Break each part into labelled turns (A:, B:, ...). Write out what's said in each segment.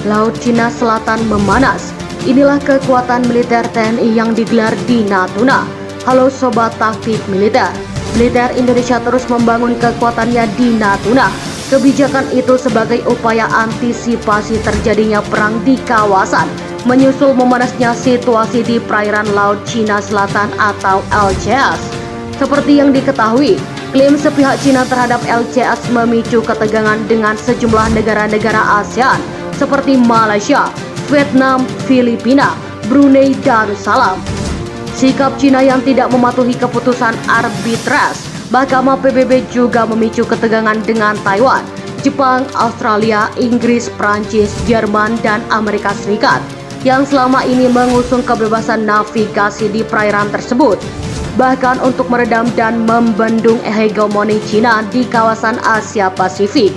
A: Laut Cina Selatan memanas. Inilah kekuatan militer TNI yang digelar di Natuna. Halo Sobat Taktik Militer. Militer Indonesia terus membangun kekuatannya di Natuna. Kebijakan itu sebagai upaya antisipasi terjadinya perang di kawasan, menyusul memanasnya situasi di perairan Laut Cina Selatan atau LCS. Seperti yang diketahui, klaim sepihak Cina terhadap LCS memicu ketegangan dengan sejumlah negara-negara ASEAN seperti Malaysia, Vietnam, Filipina, Brunei Darussalam. Sikap Cina yang tidak mematuhi keputusan arbitras Mahkamah PBB juga memicu ketegangan dengan Taiwan, Jepang, Australia, Inggris, Prancis, Jerman, dan Amerika Serikat yang selama ini mengusung kebebasan navigasi di perairan tersebut. Bahkan untuk meredam dan membendung hegemoni Cina di kawasan Asia Pasifik,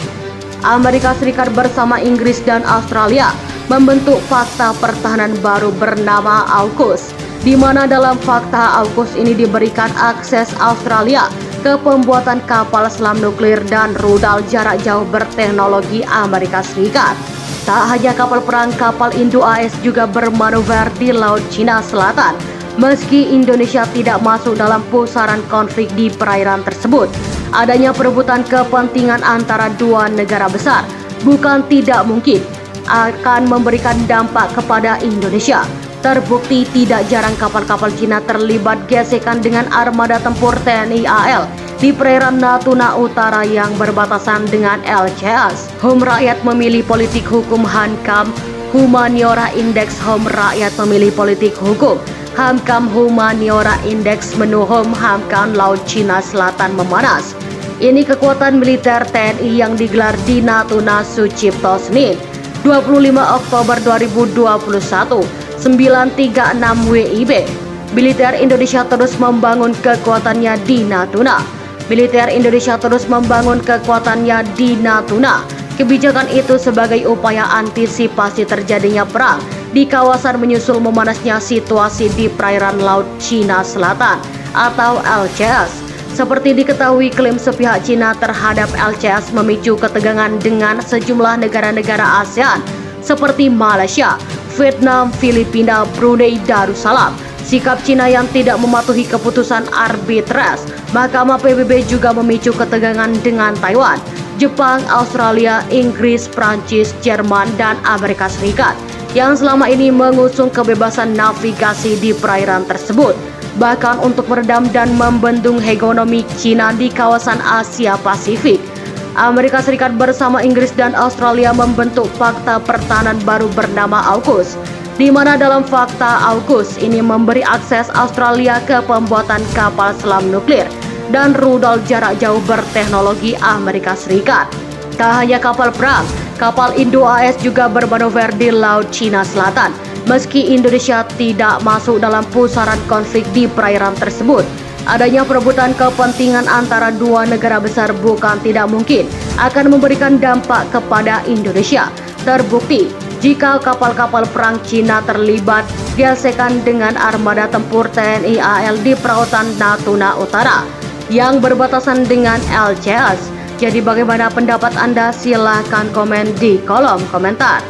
A: Amerika Serikat bersama Inggris dan Australia membentuk Fakta Pertahanan baru bernama AUKUS, di mana dalam Fakta AUKUS ini diberikan akses Australia ke pembuatan kapal selam nuklir dan rudal jarak jauh berteknologi Amerika Serikat. Tak hanya kapal perang, kapal Indo-AS juga bermanuver di Laut Cina Selatan. Meski Indonesia tidak masuk dalam pusaran konflik di perairan tersebut, adanya perebutan kepentingan antara dua negara besar bukan tidak mungkin akan memberikan dampak kepada Indonesia. Terbukti tidak jarang kapal-kapal Cina terlibat gesekan dengan armada tempur TNI AL di perairan Natuna Utara yang berbatasan dengan LCS. HUM Rakyat Memilih Politik Hukum Hankam Humaniora Indeks HUM Rakyat Memilih Politik Hukum Hamkam Humaniora Indeks Menuhum Hamkam Laut Cina Selatan memanas. Ini kekuatan militer TNI yang digelar di Natuna Sucipto Senin 25 Oktober 2021 936 WIB. Militer Indonesia terus membangun kekuatannya di Natuna. Militer Indonesia terus membangun kekuatannya di Natuna. Kebijakan itu sebagai upaya antisipasi terjadinya perang di kawasan menyusul memanasnya situasi di perairan Laut Cina Selatan atau LCS. Seperti diketahui, klaim sepihak Cina terhadap LCS memicu ketegangan dengan sejumlah negara-negara ASEAN seperti Malaysia, Vietnam, Filipina, Brunei Darussalam. Sikap Cina yang tidak mematuhi keputusan arbitras Mahkamah PBB juga memicu ketegangan dengan Taiwan, Jepang, Australia, Inggris, Prancis, Jerman, dan Amerika Serikat yang selama ini mengusung kebebasan navigasi di perairan tersebut. Bahkan untuk meredam dan membendung hegemoni Cina di kawasan Asia Pasifik, Amerika Serikat bersama Inggris dan Australia membentuk Fakta Pertahanan baru bernama AUKUS, di mana dalam Fakta AUKUS ini memberi akses Australia ke pembuatan kapal selam nuklir dan rudal jarak jauh berteknologi Amerika Serikat. Tak hanya kapal perang, kapal Indo-AS juga bermanuver di Laut Cina Selatan. Meski Indonesia tidak masuk dalam pusaran konflik di perairan tersebut, adanya perebutan kepentingan antara dua negara besar bukan tidak mungkin akan memberikan dampak kepada Indonesia. Terbukti jika kapal-kapal perang Cina terlibat gesekan dengan armada tempur TNI AL di perautan Natuna Utara yang berbatasan dengan LCS. Jadi bagaimana pendapat Anda? Silahkan komen di kolom komentar.